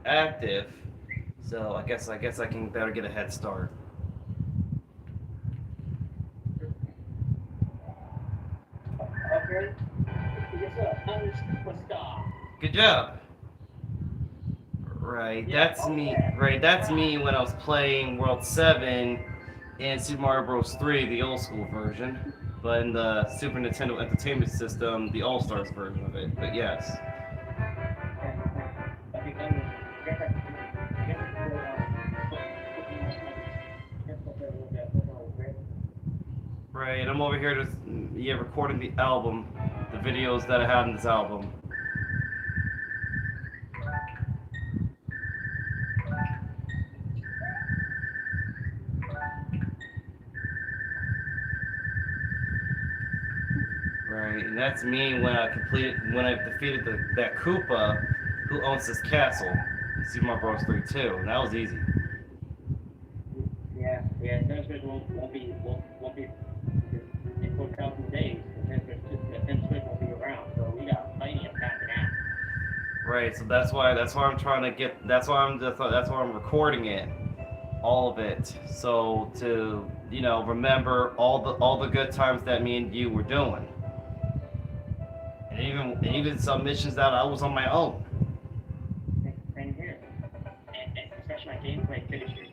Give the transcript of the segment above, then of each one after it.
active. So I guess I can better get a head start. Okay. Yes, sir. I'm the superstar. Good job. Right, Yeah. that's Oh me. yeah. Right, that's Wow. me when I was playing World 7 and Super Mario Bros. 3, the old school version, but in the Super Nintendo Entertainment System, the All Stars version of it. But yes. I think I guess I could go put me on my guess I'll play a little bit. Hold on, okay? Right, I'm over here just yeah recording the album, the videos that I had in this album. Right, and that's me when I defeated that Koopa who owns this castle in Super Mario Bros. 3 too, and that was easy. Yeah, yeah. Transfers won't be in 4,000 days. The transfers won't be around, so we got plenty of time now. Right, so that's why I'm trying to get that's why I'm recording it, all of it, so to remember all the good times that me and you were doing, and even some missions that I was on my own. And here, and especially my gameplay finishes.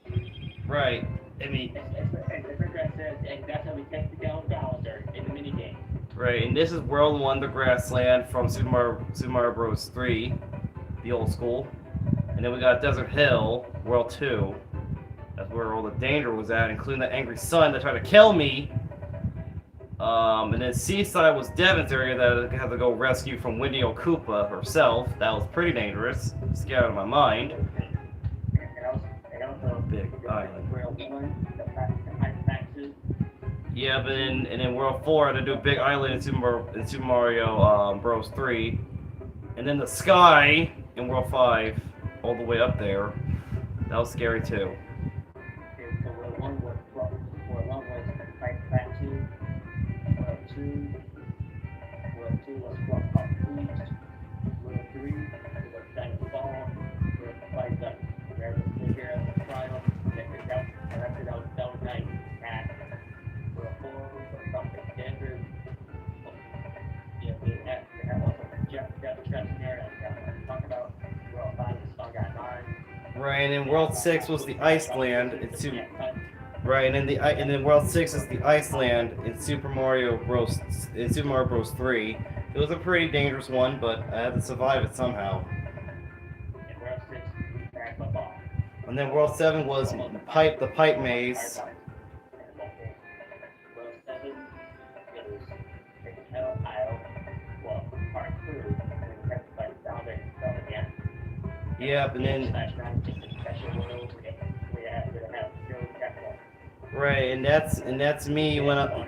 Right, I mean, And the progress says, and that's how we test the down Bowser in the minigame. right, and this is World 1, the grassland from Super Mario Bros. 3, the old school, and then we got Desert Hill, World 2. That's where all the danger was at, including the angry sun that tried to kill me. And then Seaside was Devin's area that I had to go rescue from Winnie Koopa herself. That was pretty dangerous. Scared out of my mind. And also Big island. World 1, the pipe taxes. Yeah, but in World 4, I had to do a big island in Super Mario Bros. 3. And then the sky in World 5, all the way up there. That was scary too. Okay, so World 1 was the pipe taxes. World 2, World 2 was Rock Up Beach. World 3 was Diamond Ball. World 5 got where to take care of the trial. That was nice. And World 4 was something standard. Yeah, we had also Jeff Tressner and talk about World 5 was Song Got 9. Right, and then World 6 was the Iceland in Super. Right, and then World 6 is the Iceland in Super Mario Bros. 3. It was a pretty dangerous one, but I had to survive it somehow. And World 6, back football. And then World 7 was the pipe maze. World 7 is taking hell aisle, well, part 2, and then we have to fight down again. Yep, and then Slash 9, just a special world we have to have Joe Capital. right, and that's me when I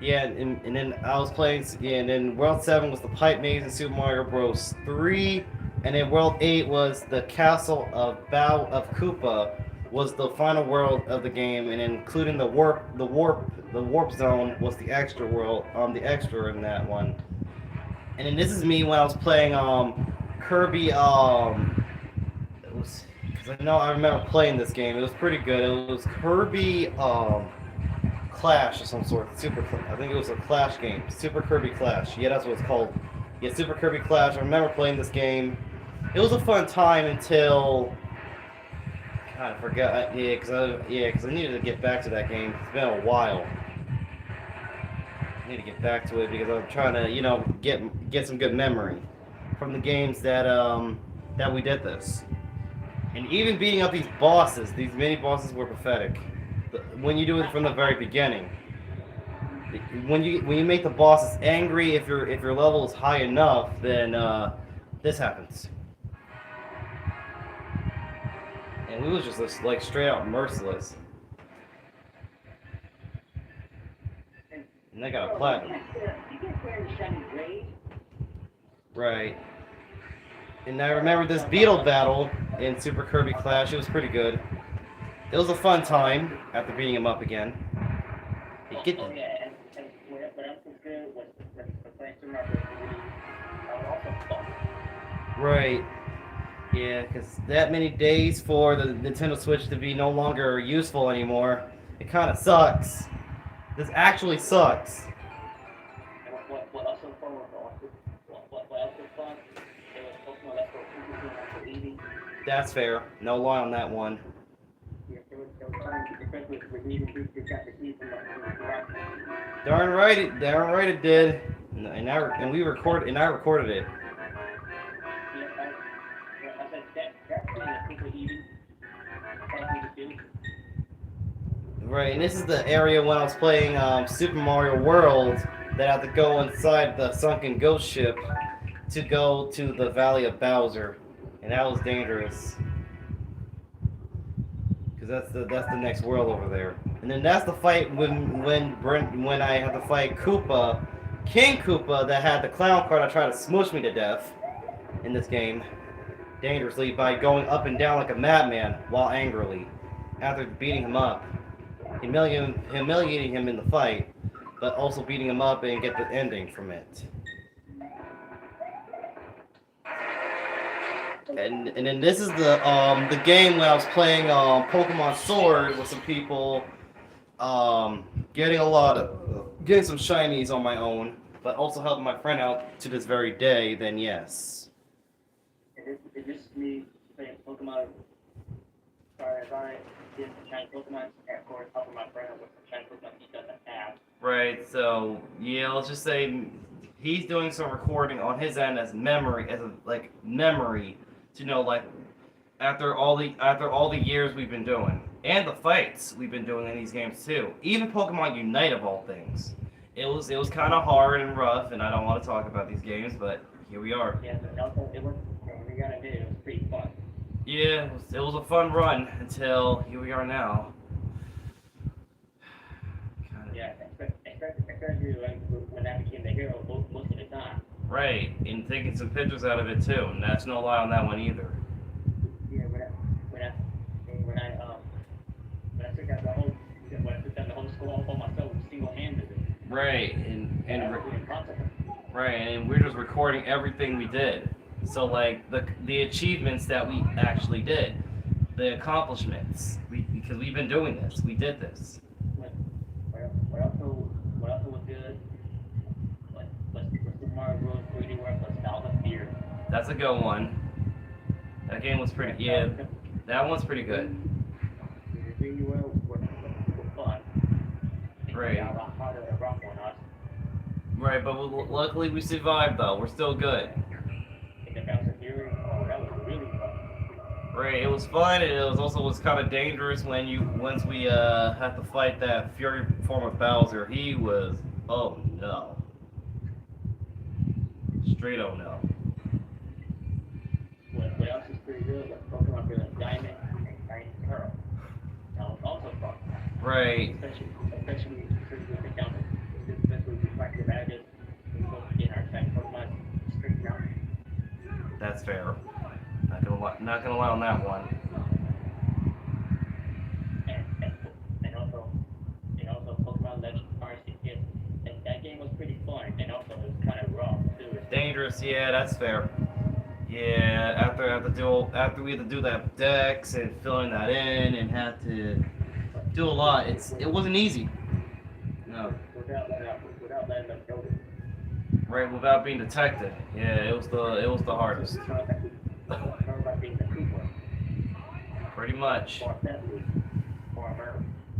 yeah, and then I was playing yeah, and then World 7 was the pipe maze in Super Mario Bros. 3, and then World 8 was the castle of Bow of Koopa was the final world of the game, and including the warp zone was the extra world the extra in that one. And then this is me when I was playing Kirby it was because I know I remember playing this game. It was pretty good. It was Kirby Clash of some sort. I think it was a Clash game. Super Kirby Clash. Yeah, that's what it's called. Yeah, Super Kirby Clash. I remember playing this game. It was a fun time until God, I forgot. Because I needed to get back to that game. It's been a while. I need to get back to it because I'm trying to, get some good memory from the games that we did this. And even beating up these mini bosses were pathetic. When you do it from the very beginning, when you make the bosses angry, if your level is high enough, then this happens. And we was just like straight out merciless. And they got a platinum. You can clear the shiny grade. Right. And I remember this beetle battle in Super Kirby Clash. It was pretty good. It was a fun time after beating him up again. Hey, get them. Yeah, and what else was good was the playing through my ability. Also fun. Right. Yeah, because that many days for the Nintendo Switch to be no longer useful anymore, it kind of sucks. This actually sucks. And what also fun was what else was fun? It was Pokemon Let's Go Pikachu and Let's Go Eevee. That's fair. No lie on that one. Yeah, it was fun, especially with Eevee. You got the Eevee from the right. Darn right it did. And we record and I recorded it. Yeah, I said that's pretty a super Eevee. That's easy to do. Right, and this is the area when I was playing Super Mario World that I had to go inside the sunken ghost ship to go to the Valley of Bowser, and that was dangerous because that's the next world over there. And then that's the fight when I had to fight Koopa, King Koopa, that had the clown car that tried to smush me to death in this game, dangerously by going up and down like a madman while angrily after beating him up. Humiliating him in the fight, but also beating him up and get the ending from it. And then this is the game when I was playing Pokemon Sword with some people, getting getting some shinies on my own, but also helping my friend out to this very day. Then yes. It just me playing Pokemon. Sorry, if I did some shiny Pokemon, and of course helping my friend with some shiny Pokemon he doesn't have. Right. So yeah, let's just say he's doing some recording on his end as memory, memory to know like after all the years we've been doing and the fights we've been doing in these games too. Even Pokemon Unite of all things. It was kind of hard and rough, and I don't want to talk about these games, but here we are. Yeah, but also it was we got to do. It was pretty fun. Yeah, it was a fun run until here we are now. Yeah, especially like when I became the hero most of the time. Right, and taking some pictures out of it too, and that's no lie on that one either. Yeah, when I took out the whole school all myself single-handedly. Right, and we're just recording everything we did. So like the achievements that we actually did, the accomplishments, because we've been doing this, we did this. What also was good? What's the Mario Bros. 3D World Nostalgia Fear? That's a good one. That game was pretty. Yeah, that one's pretty good. The 3D World was fun. Right. Harder than rock on us. Right, but luckily we survived though. We're still good. The Bowser Fury, oh, that was really fun. Right, it was fun, and it was kind of dangerous once we had to fight that Fury form of Bowser. He was, oh no, straight oh no. What else is pretty good was Pokemon Brilliant Diamond and Diamond Pearl. That was also fun. Right. Especially with the counter. Especially with the badges. We both get our second Pokemon straight down. That's fair. Not gonna lie on that one. And also Pokemon Legends Arceus. And that game was pretty fun. And also it was kind of rough too. Dangerous, yeah, that's fair. Yeah, after we had to do that dex and filling that in and had to do a lot. It wasn't easy. No. Without letting them go. Right, without being detected. Yeah, it was the hardest. Pretty much.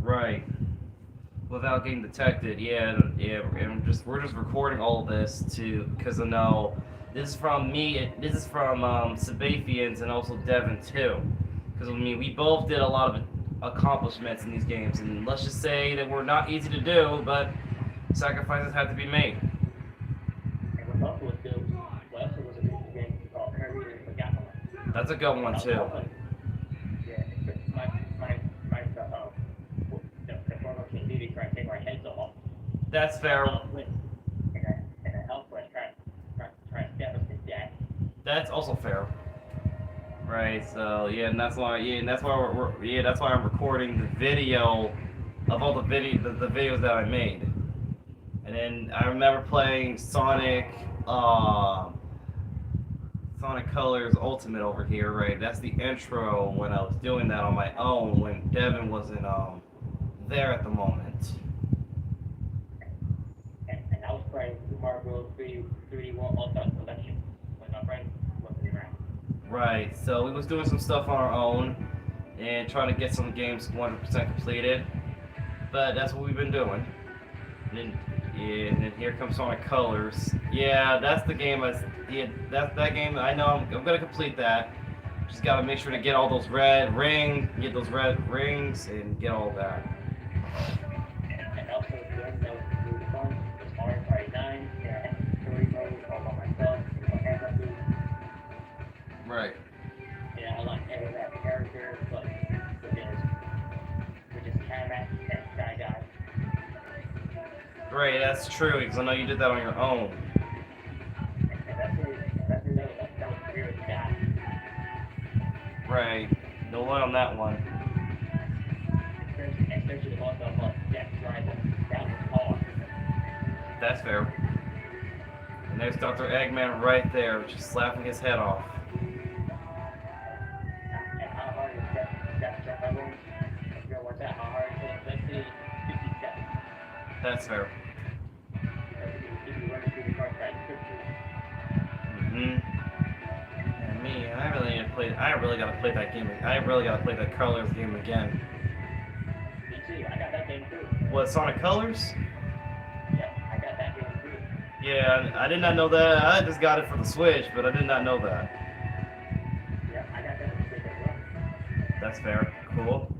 Right. Without getting detected, yeah, and we're just recording all of this because I know this is from me. This is from Sabathians and also Devin too, because I mean we both did a lot of accomplishments in these games, and let's just say that we're not easy to do, but sacrifices had to be made. And what also was good, what also was a good game called Kirby and Forgotten. That's a good one too. Yeah, the former King Dedede tried to take our heads off. That's fair. And a health rush trying to stab us to death. That's also fair. Right. So yeah, and that's why that's why I'm recording the video of all the videos that I made. And then I remember playing Sonic Sonic Colors Ultimate over here, right? That's the intro when I was doing that on my own when Devin wasn't there at the moment. And I was playing Super Mario Bros. 3D World All-Star Collection when my friend wasn't around. Right. So we was doing some stuff on our own and trying to get some games 100% completed. But that's what we've been doing. And then, yeah, and then here comes Sonic Colors. Yeah, that's the game. That's that game. I know I'm gonna complete that. Just gotta make sure to get all those get those red rings, and get all that. And also, the game that was really fun was Mario Party 9. Yeah, story mode all by myself. Right. Yeah, I like every that character, but we're just Kamek and Shy Guy. Right. That's true because I know you did that on your own. And that was weird guy. Right. No lie on that one. Especially also about Jack Rival. That was hard. That's fair. And there's Dr. Eggman right there, just slapping his head off. And how hard is Jack Rival? If you watch that, how hard is it? Let's say 50 steps. That's fair. If you run through the car track, And me, I really need to play. I really gotta play that game. I really gotta play that Colors game again. me too. I got that game too. What, Sonic Colors? Yeah, I got that game too. Yeah, I did not know that. I just got it for the Switch, but I did not know that. Yeah, I got that game as well. That's fair. Cool.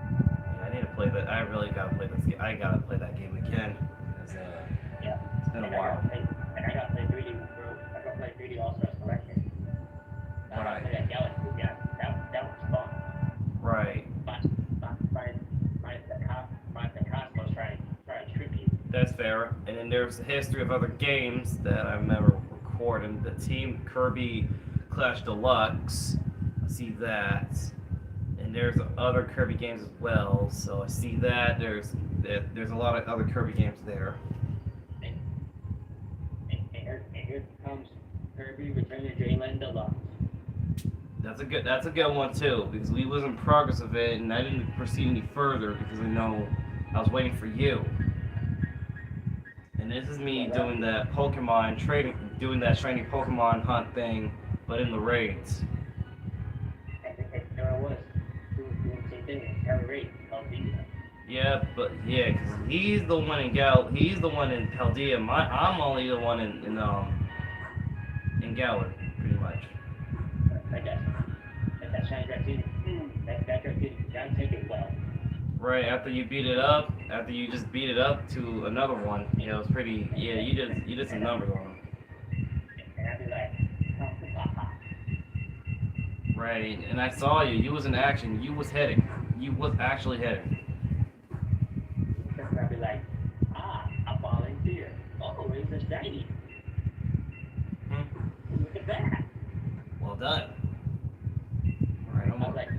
Yeah, I need to play that. I really gotta play this game. I gotta play that game again. Because, Yeah. it's been a while. And I got to play 3D, bro. I got to play 3D All-Stars Collection. I got to play that Galaxy. Yeah, that was fun. Right. Minus the Cosmos trying to trip you. That's fair. And then there's the history of other games that I remember recording. The Team Kirby Clash Deluxe. I see that. And there's other Kirby games as well. So I see that. There's a lot of other Kirby games there. And here comes Kirby Return to Dreamland Deluxe. That's a good one too, because we was in progress of it and I didn't proceed any further because I know I was waiting for you. And this is me doing that doing that training Pokemon hunt thing, but in the raids. And there I was doing the same thing in every raid. Yeah, because he's the one in Paldea. I'm only the one in Galar, pretty much. That shiny Dragoon. That Dragoon, you gotta take it well. Right, after you just beat it up to another one, it was pretty. Yeah, you did some numbers on him. And I'd be like, ha. Right, and I saw you. You was in action. You was actually heading. And I'd be like, I volunteer. Oh, it's a shiny. Look at that. Well done. Alright, I was like,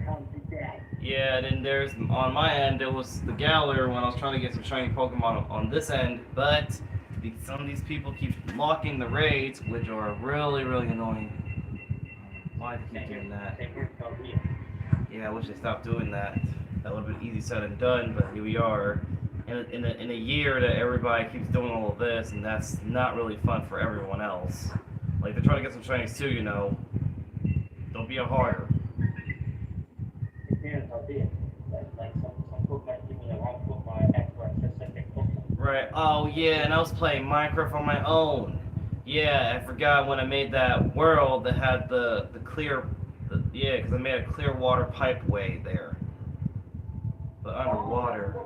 come to that. Yeah, and then there's on my end there was the Galar when I was trying to get some shiny Pokemon on this end, but some of these people keep locking the raids, which are really, really annoying. Why do they keep doing that? Yeah, I wish they stopped doing that. That would have been easy said and done, but here we are. In a year that everybody keeps doing all of this, and that's not really fun for everyone else. Like, they're trying to get some shinies too, you know. Don't be a harder. Right. Oh, yeah, and I was playing Minecraft on my own. Yeah, I forgot when I made that world that had the clear... yeah, because I made a clear water pipeway there. But underwater...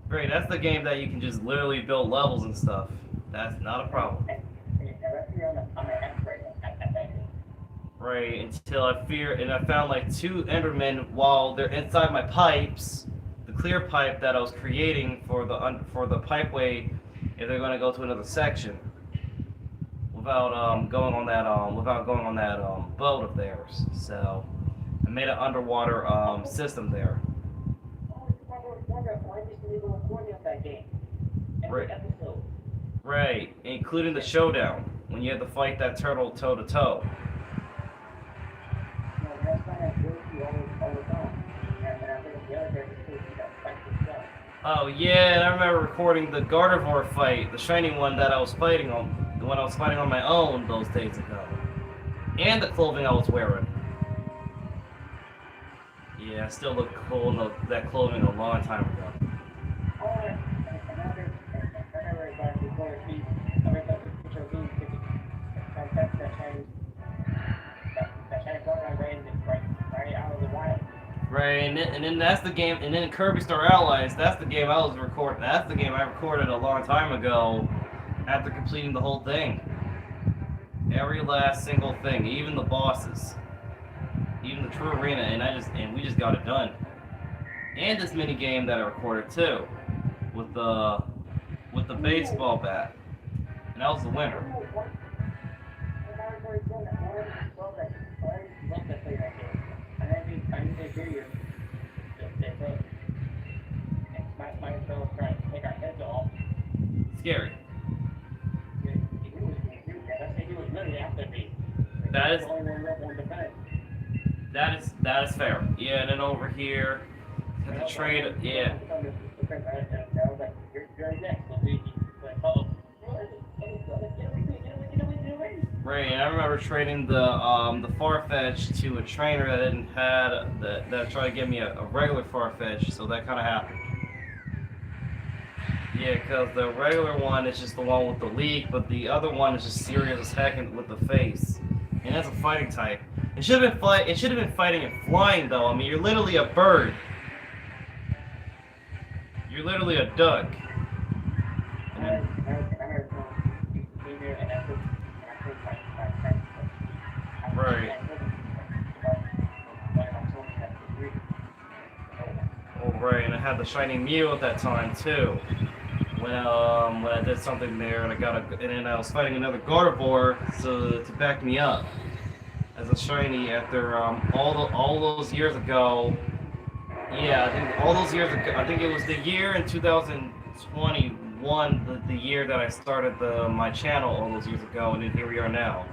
Great, that's the game that you can just literally build levels and stuff. That's not a problem. Right, until I found like 2 Endermen while they're inside my pipes, the clear pipe that I was creating for the pipeway if they're gonna go to another section, without going on that boat of theirs. So I made an underwater system there. every episode. Right, including the showdown when you had to fight that turtle toe to toe. You know, that's not as good as you all the time. And I think the other characters too, you got fight yourself. Oh yeah, and I remember recording the Gardevoir fight, the shiny one that I was fighting on, the one I was fighting on my own those days ago, and the clothing I was wearing. Yeah, I still look cool in that clothing a long time ago. Oh, and another advice before it be, I mean, that's a picture of me taking that shiny Pokemon right out of the wild. Right, and then that's the game, and then Kirby Star Allies, that's the game I was recording, that's the game I recorded a long time ago after completing the whole thing. Every last single thing, even the bosses. Even the true arena, and we just got it done. And this mini game that I recorded too, with the baseball bat, and that was the winner. Scary. That is fair. Yeah, and then over here, have to trade. Yeah. Right, and I remember trading the Farfetch to a trainer that didn't had that tried to give me a regular Farfetch, so that kind of happened. Yeah, because the regular one is just the one with the leak, but the other one is just serious as heck with the face, and that's a fighting type. It should have been fighting and flying though. I mean, you're literally a bird. You're literally a duck. And then, right. Oh, right, and I had the shiny Mew at that time too. When I did something there, and then I was fighting another Gardevoir to back me up as a shiny after all those years ago. Yeah, I think all those years ago. I think it was the year in 2021, the year that I started my channel all those years ago, and then here we are now.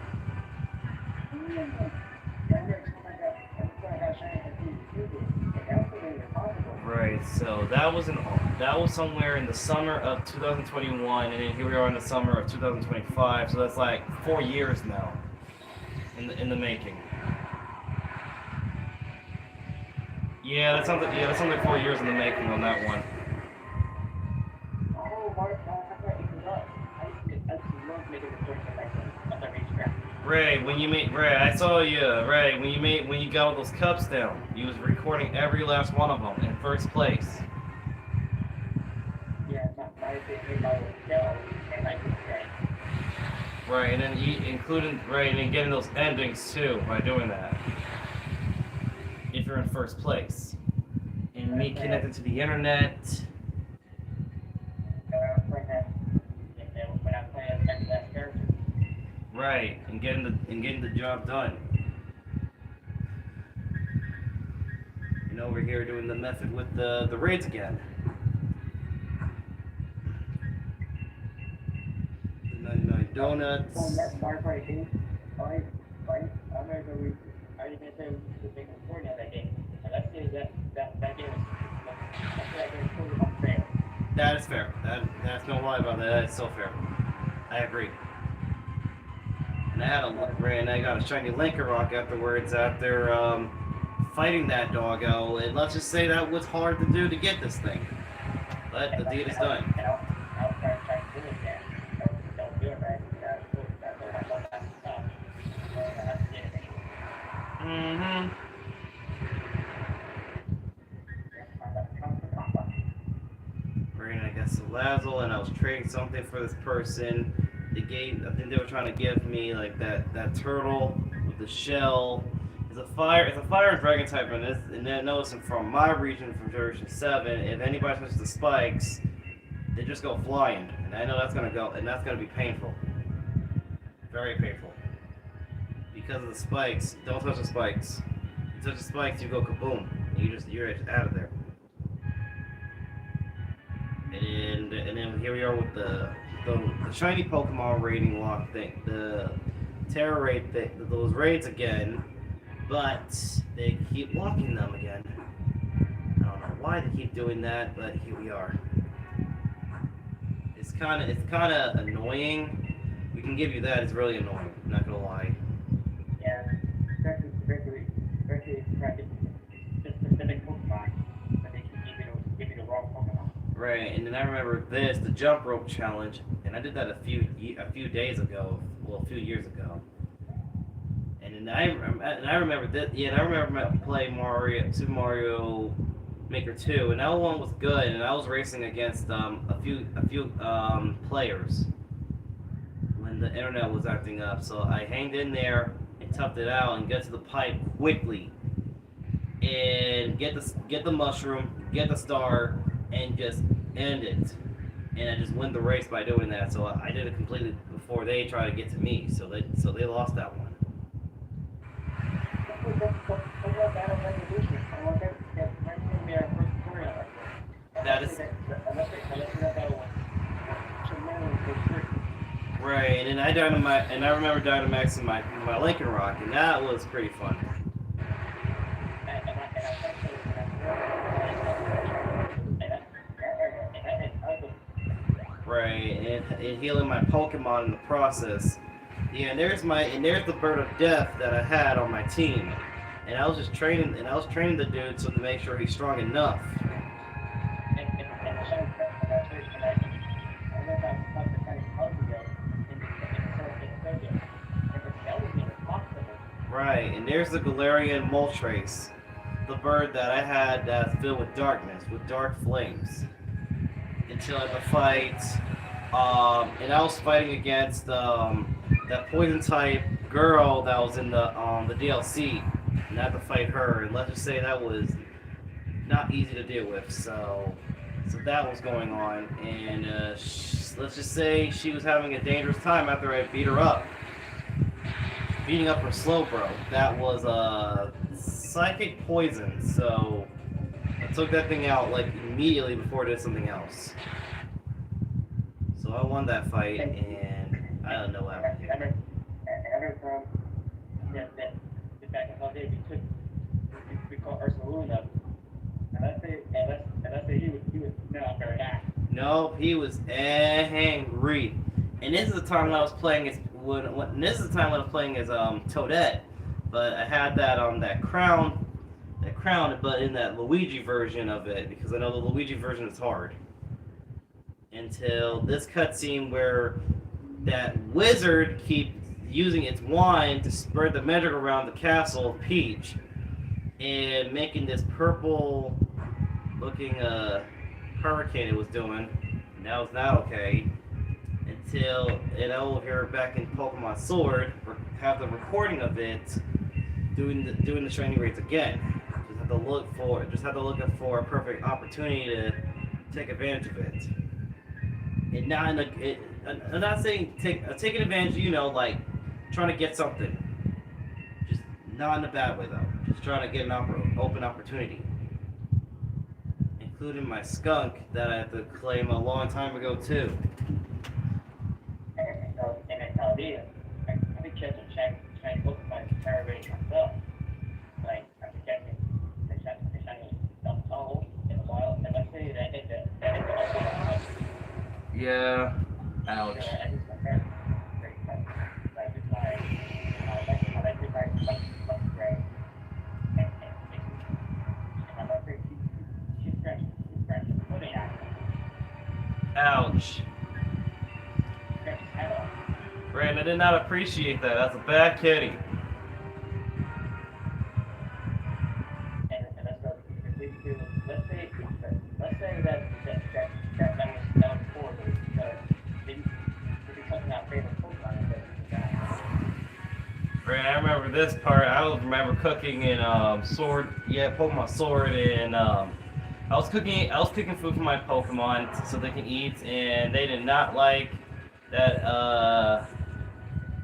Right, so that was somewhere in the summer of 2021, and then here we are in the summer of 2025. So that's like 4 years now in the making. Yeah, that's something. Yeah, that's something 4 years in the making on that one. Ray, I saw you. Ray, when you got all those cups down, you was recording every last one of them in first place. Right, and then and then getting those endings too by doing that. If you're in first place, and me connected to the internet. Right, and getting the job done. And over here doing the method with the raids again. The 99 donuts. That is fair. That's no lie about that. That's so fair. I agree. And I got a shiny Linkarock afterwards after fighting that doggo. And let's just say that was hard to do to get this thing. But the deed is done. Mm-hmm. Right, I got Salazzle, and I was trading something for this person. I think they were trying to give me like that turtle with the shell. It's a fire dragon type, and then noticing from my region, from Generation 7, if anybody touches the spikes, they just go flying, and I know that's gonna be painful, very painful, because of the spikes. Don't touch the spikes. You touch the spikes, you go kaboom, and you're just out of there. And then here we are with the shiny Pokemon rating lock thing, the terror raid thing, those raids again, but they keep locking them again. I don't know why they keep doing that, but here we are. It's kind of annoying. We can give you that. It's really annoying. I'm not gonna lie. Yeah, especially just specific Pokemon, but they keep giving the wrong Pokemon. Right, and then I remember the jump rope challenge, and I did that a few days ago, well, a few years ago. And then I remember that, yeah, and I remember playing Super Mario Maker 2, and that one was good, and I was racing against a few players when the internet was acting up. So I hanged in there and toughed it out and get to the pipe quickly, and get the mushroom, get the star, and just end it. And I just win the race by doing that. So I did it completely before they tried to get to me. So they lost that one. That is right, and I remember Dynamaxing my Lincoln Rock, and that was pretty fun. Right, and healing my Pokemon in the process. Yeah, and there's the bird of death that I had on my team, and I was training the dude so to make sure he's strong enough. Right, and there's the Galarian Moltres, the bird that I had that's filled with darkness, with dark flames. Until I had to fight, and I was fighting against that poison type girl that was in the DLC, and I had to fight her. And let's just say that was not easy to deal with. So that was going on, and let's just say she was having a dangerous time after I beat her up. Beating up her Slowbro. That was psychic poison, so I took that thing out like immediately before it did something else. So I won that fight, and I don't know what happened here. Another time that back in the day we called Ursaluna up, and I say he was not very happy. No, he was angry. And this is the time when I was playing as Toadette, but I had that crown, but in that Luigi version of it, because I know the Luigi version is hard. Until this cutscene where that wizard keeps using its wand to spread the magic around the castle of Peach, and making this purple-looking hurricane it was doing. And that was not okay. Until over here back in Pokemon Sword, have the recording of it doing the training raids again. Just have to look for a perfect opportunity to take advantage of it. And not I'm not saying taking advantage, like trying to get something. Just not in a bad way though. Just trying to get an open opportunity. Including my skunk that I had to claim a long time ago too. I've been catching shiny Pokemon terror rating myself. Like, I've been catching the shiny Dumptone in the wild, and let's say that is the Yeah. Ouch. Ouch. Brandon, I did not appreciate that. That's a bad kitty. Let's say that was poor because they something our favorite Pokemon. Brandon, I remember this part. I remember cooking in Pokemon Sword, and I was cooking food for my Pokemon so they can eat, and they did not like that.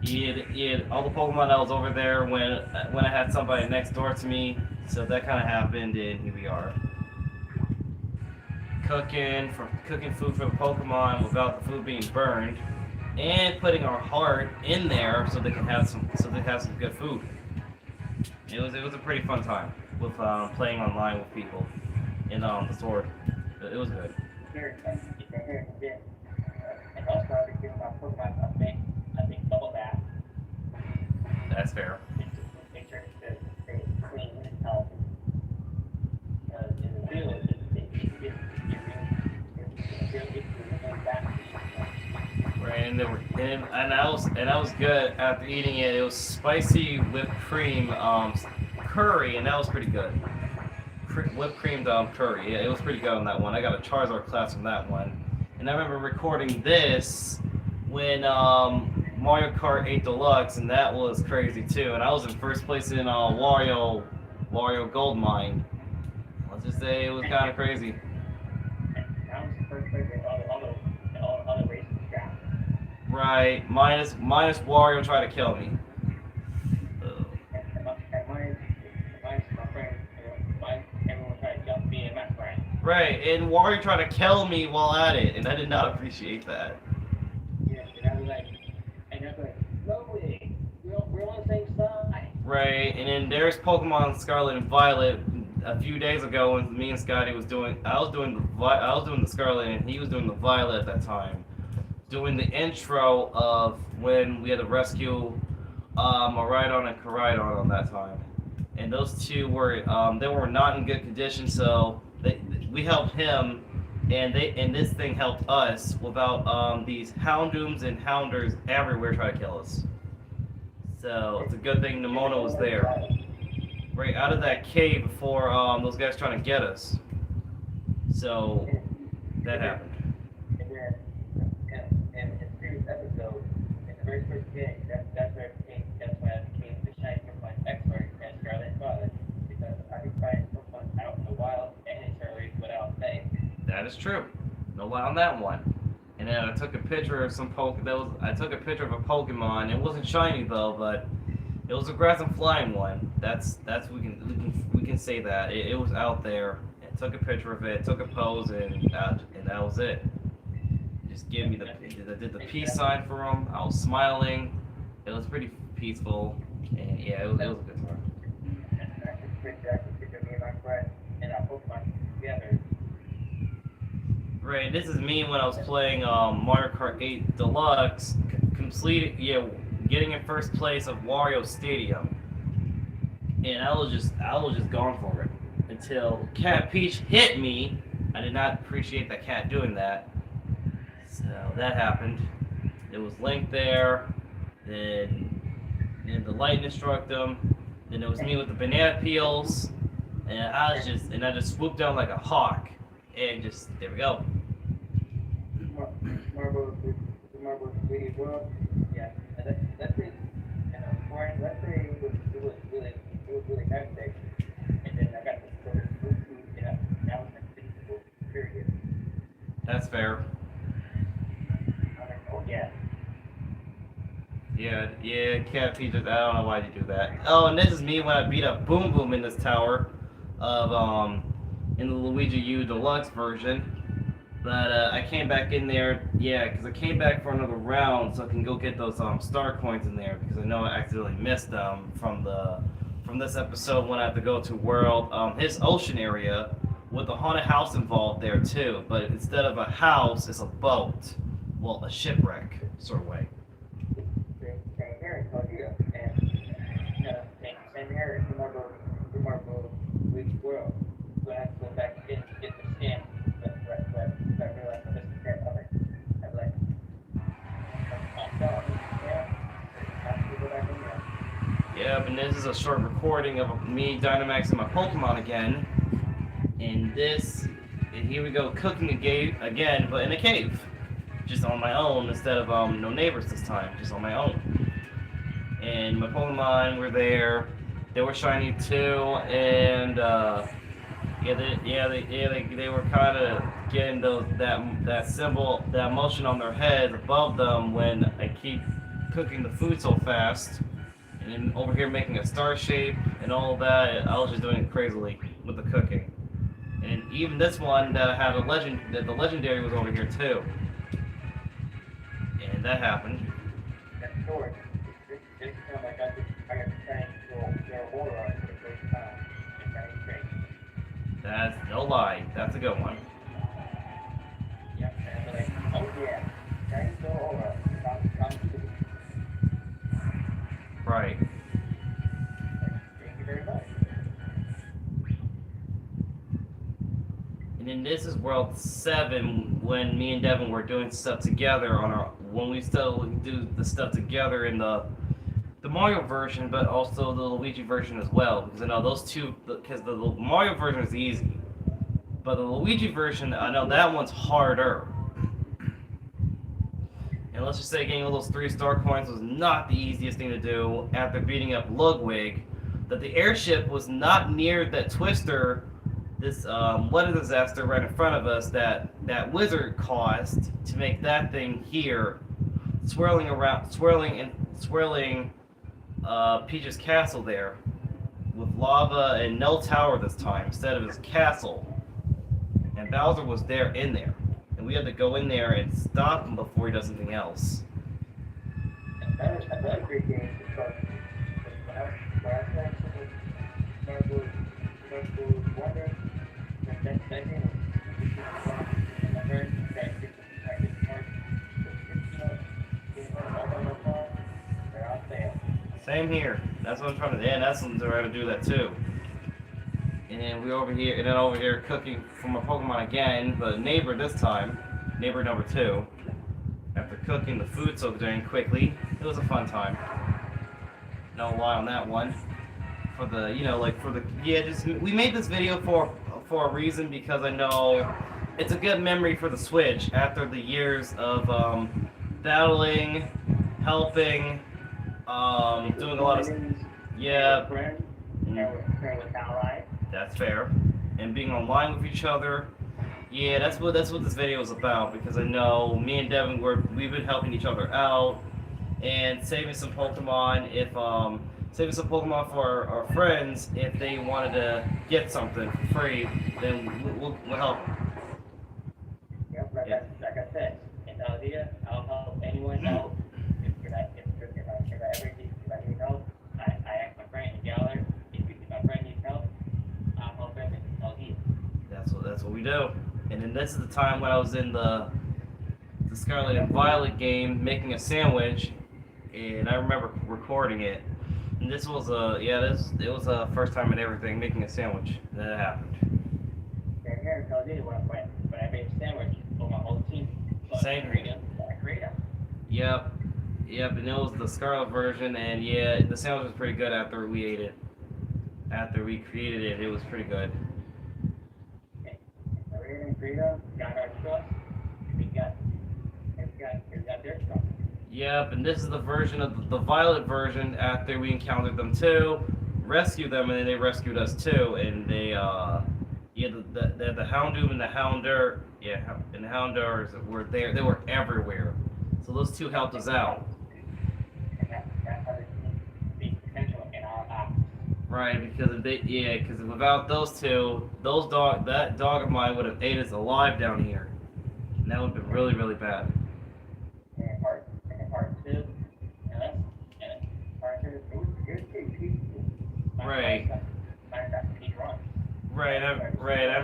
He had all the Pokemon that was over there when I had somebody next door to me, so that kind of happened, and here we are. cooking food for the Pokemon without the food being burned, and putting our heart in there so they have some good food. It was a pretty fun time with playing online with people in the sword. It was good. Here, you can hear it again. And also, I've been giving my Pokemon I think double that. That's fair. Make sure to stay clean and healthy. In the field, it get Right, and there were and I was good after eating it. It was spicy whipped cream curry, and that was pretty good. Whipped creamed curry. Yeah, it was pretty good on that one. I got a Charizard class from that one, and I remember recording this when Mario Kart 8 Deluxe, and that was crazy too. And I was in first place in Wario Gold Mine. Let's just say it was kind of crazy. I was the first place in all the races track. Right, minus Wario trying to kill me. And my friend, everyone tried to jump me and my friend. Right, and Wario tried to kill me while at it, and I did not appreciate that. Yeah, and I was like, no way, we're on the same side. Right, and then there's Pokemon Scarlet and Violet. A few days ago, when me and Scotty I was doing the Scarlet, and he was doing the Violet at that time, doing the intro of when we had to rescue a Rhydon and Koraidon on that time, and those two were they were not in good condition, so we helped him, and this thing helped us without these Houndooms and Hounders everywhere trying to kill us. So it's a good thing Nimona was there. Right out of that cave before those guys trying to get us. So that happened. And then, in the previous episode, in the very first game, that's when I became the shiny Pokemon expert and Scarlet and Violet, because I could find Pokemon out in the wild and in Charlie without paying. That is true. No lie on that one. And then I took a picture of I took a picture of a Pokemon. It wasn't shiny though, but it was a grass and flying one. That's we can say that it was out there. I took a picture of it, took a pose, and that was it. Just give me I did the peace sign for him. I was smiling. It was pretty peaceful, and yeah, it was a good time. And I took a picture of me and my friend and our Pokemon together. Right, this is me when I was playing Mario Kart 8 Deluxe, getting in first place of Wario Stadium, and I was just going for it until Cat Peach hit me. I did not appreciate that cat doing that, so that happened. It was Link there, then the lightning struck him, then it was me with the banana peels, and I just swooped down like a hawk, and there we go. Marble 3D World, yeah, that's it. And foreign, let's say it was really hectic. And then I got the first food, and that was a peaceful period. That's fair. I'm like, oh yeah. Yeah, Cat Peach. I don't know why you do that. Oh, and this is me when I beat up Boom Boom in this tower of in the Luigi U Deluxe version. But I came back in there, because I came back for another round so I can go get those star coins in there, because I know I accidentally missed them from this episode when I had to go to World his ocean area with a haunted house involved there too. But instead of a house, it's a boat, well, a shipwreck sort of way. Same here, so here, and same here. Remarkable Luigi World. So I have to go back in to get the stamp. Yep, and this is a short recording of me Dynamaxing my Pokemon again. And here we go, cooking again, but in a cave. Just on my own instead of no neighbors this time, just on my own. And my Pokemon were there. They were shiny too, and they were kind of getting that symbol, that motion on their head above them when I keep cooking the food so fast, and then over here making a star shape and all of that. I was just doing it crazily with the cooking, And even this one that had a legend, that the legendary was over here too. And that happened. That's short. This time I got to thank their water for the first time. And that ain't great. That's no lie. That's a good one. Yep, and I'm like, oh yeah, thanks for aura. I'm to Right. thank you very much. And then this is World 7 when me and Devin were doing stuff together on our when we still do the stuff together in the Mario version, but also the Luigi version as well. Because I know those two, because the Mario version is easy, but the Luigi version, I know that one's harder. And let's just say getting all those 3-star coins was not the easiest thing to do after beating up Ludwig. That the airship was not near that twister, this weather disaster right in front of us that wizard caused to make that thing here swirling around, swirling Peach's castle there with lava and no tower this time instead of his castle. And Bowser was there in there. And we had to go in there and stop him before he does something else. That was another great game because when I played Marvel Wonder, that game was and I heard that I did part, they're out there. Same here. That's what I'm trying to. Yeah, that's what I'm trying to do that too. And then we over here, and then over here cooking for my Pokemon again, but neighbor this time, neighbor number 2. After cooking the food so dang quickly, it was a fun time. No lie on that one. For the, just we made this video for a reason because I know it's a good memory for the Switch after the years of battling, helping, doing a lot of yeah. That's fair. And being online with each other. Yeah, that's what this video is about because I know me and Devin we've been helping each other out and saving some Pokemon for our friends if they wanted to get something for free, then we'll help. Yep, like I said, in the idea, I'll help anyone out. If I need help, I ask my friend in Galler. If my friend needs help, I'll help him and I'll eat. That's what we do. And then this is the time when I was in the Scarlet and Violet game making a sandwich, and I remember recording it. And this was it was a first time in everything making a sandwich that happened. Same here, because when I made a sandwich for my whole team. Same here. Yep, and it was the Scarlet version, and yeah, the sandwich was pretty good after we ate it. After we created it, it was pretty good. Got our truck. We got their truck. Yep, and this is the version of the Violet version after we encountered them too, rescued them, and then they rescued us too, and they the Houndoom and the Houndour, and the Houndours were there. They were everywhere. So those two helped us out. And that's how they see potential in our eyes. Right, because without those two, that dog of mine would have ate us alive down here. And that would have been really, really bad. And part 2, and part 2, it was pretty peaceful. Right. Right, and I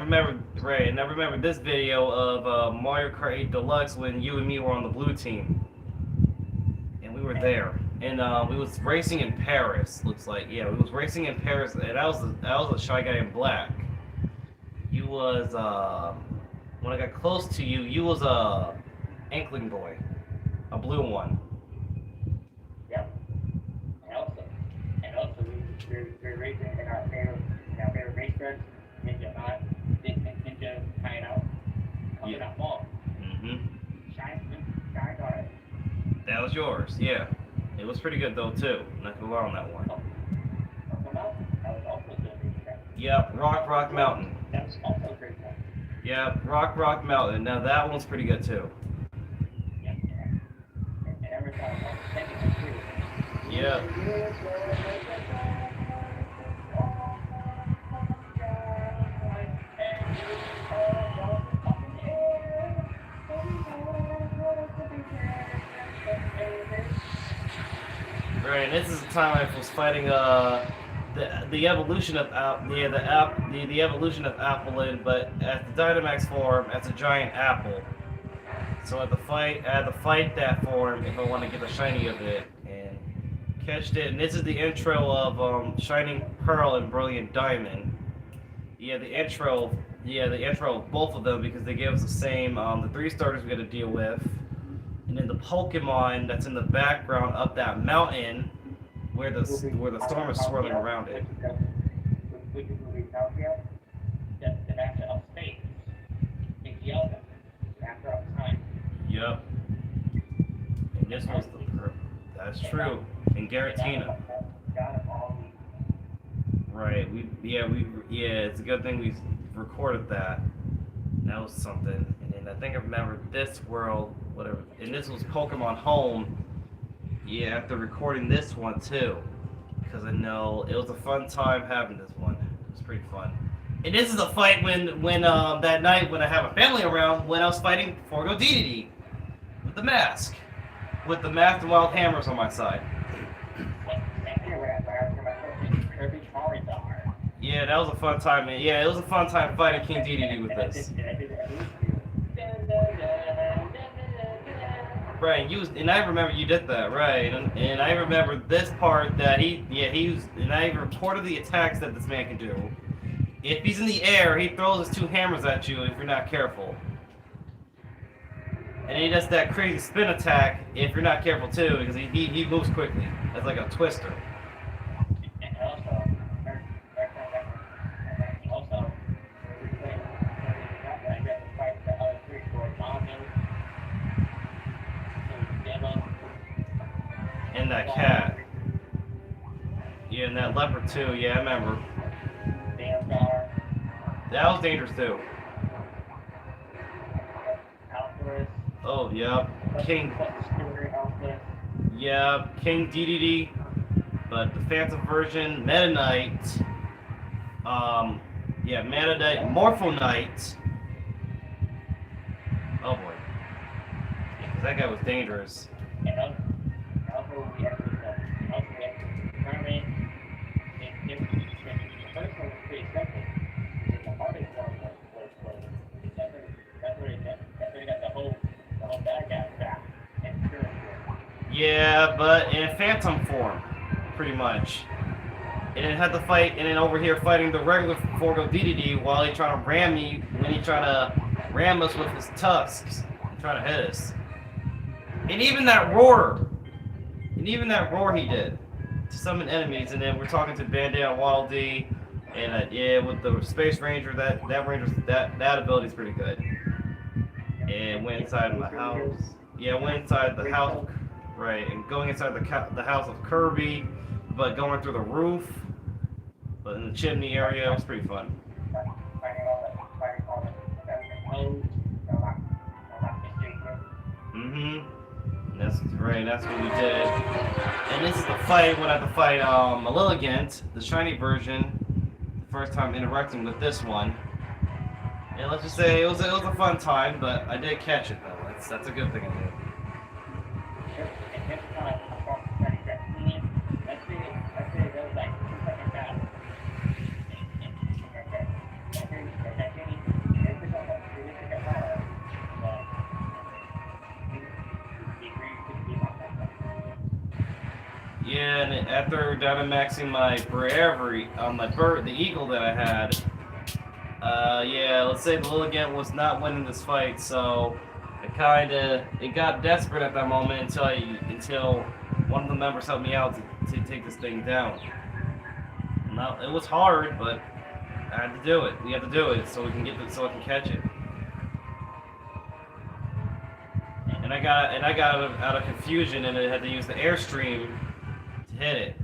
remember this video of Mario Kart 8 Deluxe when you and me were on the blue team. And we were there. And we was racing in Paris, looks like. Yeah, we was racing in Paris, and I was the shy guy in black. You was, when I got close to you, you was a Inkling boy. A blue one. Yep. And also we're racing in our favorite racetrack, Ninja Hideout, coming up fall. Shine hard. That was yours, yeah. It was pretty good though too. Not gonna lie on that one. That was also a good racetrack. Yep, Rock Mountain. That was also a great one. Yep, Rock Mountain. Now that one's pretty good too. Yep. And every time I was thinking it too. Yeah. Right, and this is the time I was fighting the evolution of the evolution of Applin, but at the Dynamax form as a giant apple. So I had to fight that form if I want to get the shiny of it and catched it. And this is the intro of Shining Pearl and Brilliant Diamond. Yeah, the intro of both of them because they give us the same the three starters we got to deal with, and then the Pokemon that's in the background up that mountain where the storm is swirling around it. Which is movie Tokyo, the master of space, in Yoga, master of time. Yep. And this was that's true. And Garatina. God of all Right. It's a good thing we recorded that. That was something. And then I think I remember this world, whatever. And this was Pokemon Home. Yeah, after recording this one too, because I know it was a fun time having this one. It was pretty fun. And this is a fight when that night when I have a family around when I was fighting Forgo DDD with the mask and wild hammers on my side. Yeah, that was a fun time, man. Yeah, it was a fun time fighting King DDD with this. Right, and I remember you did that, right? And I remember this part that he used, and I recorded the attacks that this man can do. If he's in the air, he throws his two hammers at you if you're not careful. And he does that crazy spin attack if you're not careful too, because he moves quickly. That's like a twister. And that cat. Yeah, and that leopard too. Yeah, I remember. That was dangerous too. Oh, yep. King. Yeah, King DDD. But the Phantom version, Meta Knight. Meta Knight, Morpho Knight. Oh boy. Yeah, 'cause that guy was dangerous. Yeah, but in phantom form, pretty much. And it had to fight, and then over here fighting the regular Forgo DDD while he trying to ram me, when he trying to ram us with his tusks, and trying to hit us. And even that roar he did to summon enemies, and then we're talking to Bandit and Waddle Dee, and with the Space Ranger, that ability is pretty good. And went inside my house. Yeah, went inside the house, right, and going inside the house of Kirby, but going through the roof, but in the chimney area, it was pretty fun. That's right, that's what we did. And this is the fight when I had to fight Lilligant, the shiny version, the first time interacting with this one. And let's just say it was a fun time, but I did catch it though. That's a good thing I did. Yeah, and after Dynamaxing my Bravery on my bird, the eagle that I had, let's say the Lilligant was not winning this fight, so it got desperate at that moment until one of the members helped me out to take this thing down. Now it was hard, but I had to do it. We had to do it so we can so I can catch it. And I got out of confusion, and I had to use the Airstream to hit it.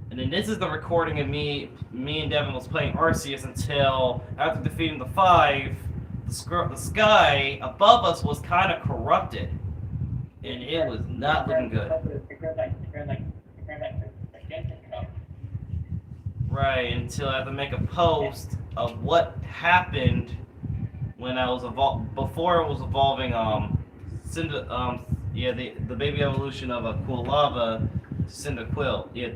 And then this is the recording of me and Devin was playing Arceus until after defeating the 5, the sky above us was kind of corrupted, and it was not looking good. Right, until I had to make a post of what happened when I was before I was evolving the baby evolution of a Cool Lava Cyndaquil. Yeah,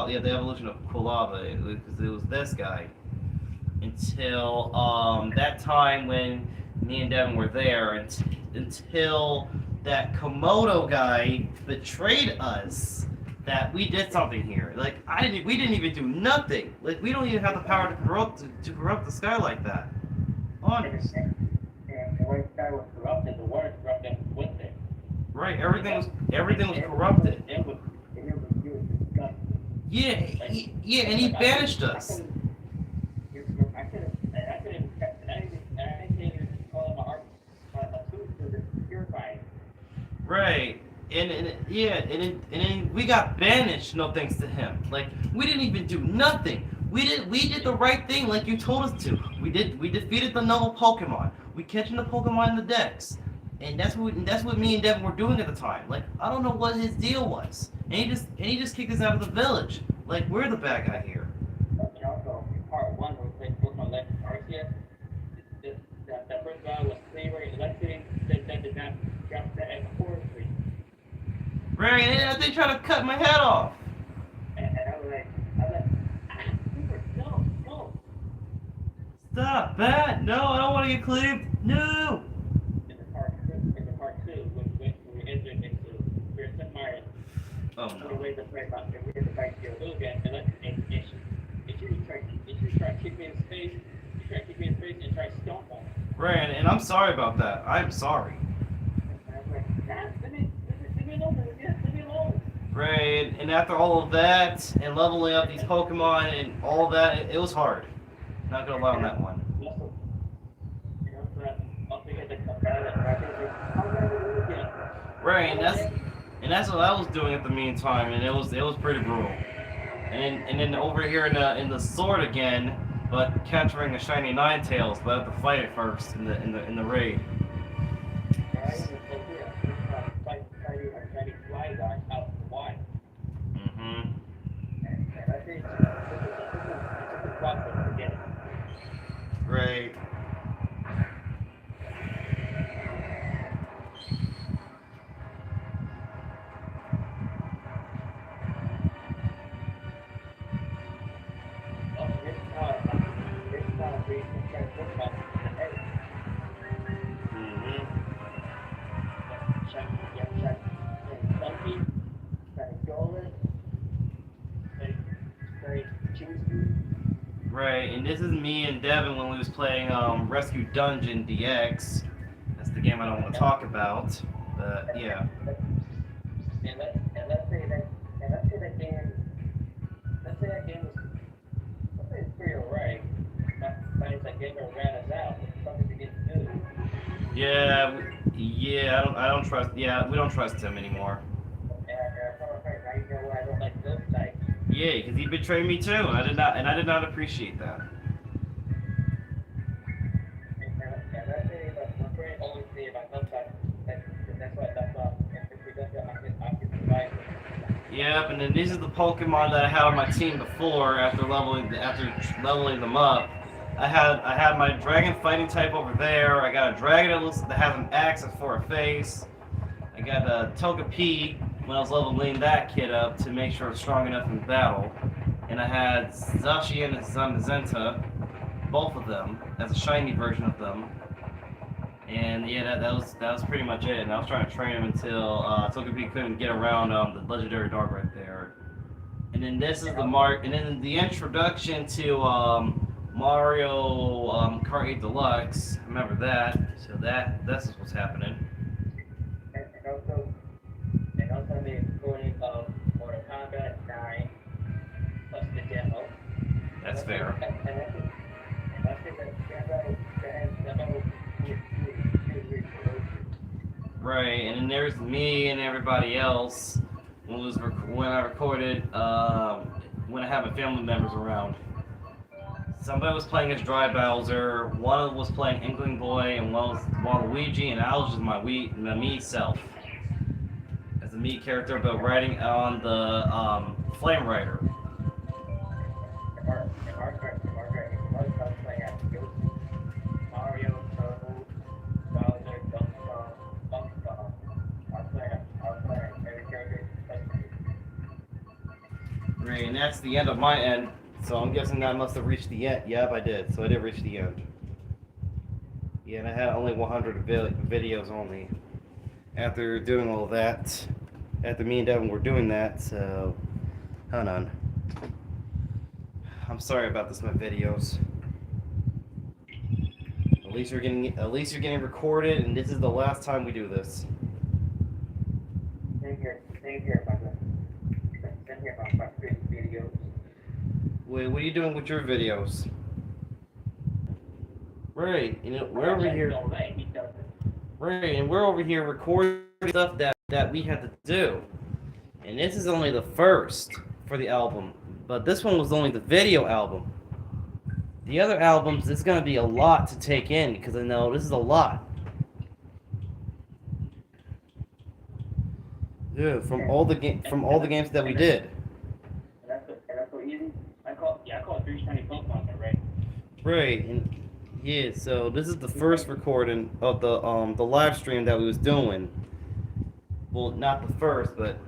yeah, the evolution of Quilava. Because it was this guy. Until that time when me and Devin were there, until that Komodo guy betrayed us. That we did something here. Like we didn't even do nothing. Like we don't even have the power to corrupt the sky like that. Honest. And when the sky was corrupted, the water corrupted with it. Right. Everything was corrupted. It was disgusting. Yeah. Yeah, and he banished us. I couldn't, and I didn't even call my art, my food to purify it. Right. And then we got banished, no thanks to him. Like we didn't even do nothing. We did the right thing like you told us to. We defeated the noble Pokemon. We catching the Pokemon in the decks. And that's what me and Devin were doing at the time. Like I don't know what his deal was. And he just kicked us out of the village. Like we're the bad guy here. And also, in part one, where we played Pokemon Legends Arceus, that first guy was flavoring electricity, that did not drop that at the forest tree. Right, and they try to cut my head off. And I was like, Super, no. Stop that! No, I don't want to get clipped. No. In the part two, when we entered into St. Myers, Oh we no. waited to play about, we had to fight the little guy, and she tried to kick me in the face. She tried to kick me in the face and tried to stomp on me. Right, and I'm sorry about that. I'm sorry. And I was like, God, let me alone. Leave me alone. Right, and after all of that, and leveling up these Pokemon and all of that, it was hard. Not gonna lie on that one. Also, also get the battle again. Right, and that's what I was doing at the meantime, and it was pretty brutal. And then over here in the sword again, but capturing a shiny Ninetales, but I have to fight it first in the raid. Fighting a shiny fly guy out in the wild. Mhm. And I think this is a process to get it. Right. Right, and this is me and Devin when we was playing Rescue Dungeon DX. That's the game I don't want to talk about, but yeah. And let's say that game let's say it's pretty alright. But it's like game that ran us out. It's something to get to do. Yeah, I don't trust. Yeah, we don't trust him anymore. And now you know why I don't like those types. Yeah, because he betrayed me too, and I did not appreciate that. And let's say that my friend always say about those types. That's why if we don't I can survive. Yep, and then these are the Pokemon that I had on my team before. After leveling them up, I had my Dragon Fighting type over there. I got a Dragon that has an axe for a face. I got a Togepi when I was leveling that kid up to make sure it's strong enough in battle. And I had Zacian and Zamazenta, both of them, as a shiny version of them. And yeah, that was pretty much it. And I was trying to train him until Togepi couldn't get around the legendary dog right there. And then this is and then the introduction to Mario Kart 8 Deluxe. Remember that? So this is what's happening. And also the recording of Mortal Kombat 9 plus the demo. That's fair. And I think that demo Right, and then there's me and everybody else when I recorded when I had my family members around. Somebody was playing as Dry Bowser, one was playing Inkling Boy, and one was Waluigi, and I was just my me self. As a me character, but riding on the Flame Rider. Mario, Turbo, Bowser, Donkey Kong, our player, every character. Right, and that's the end of my end. So I'm guessing that I must have reached the end. Yep, I did. So I did reach the end. Yeah, and I had only 100 videos only. After doing all that, after me and Devin were doing that, so hold on. I'm sorry about this, my videos. At least you're getting recorded, and this is the last time we do this. Same here, my videos. Wait, what are you doing with your videos? Right, we're over here. Right, and we're over here recording stuff that we had to do. And this is only the first for the album. But this one was only the video album. The other albums, there's gonna be a lot to take in because I know this is a lot. Yeah, from all the games that we did. That's so easy. I call it 3 shiny Pokemon, right? Right, and yeah, so this is the first recording of the live stream that we was doing. Well, not the first, but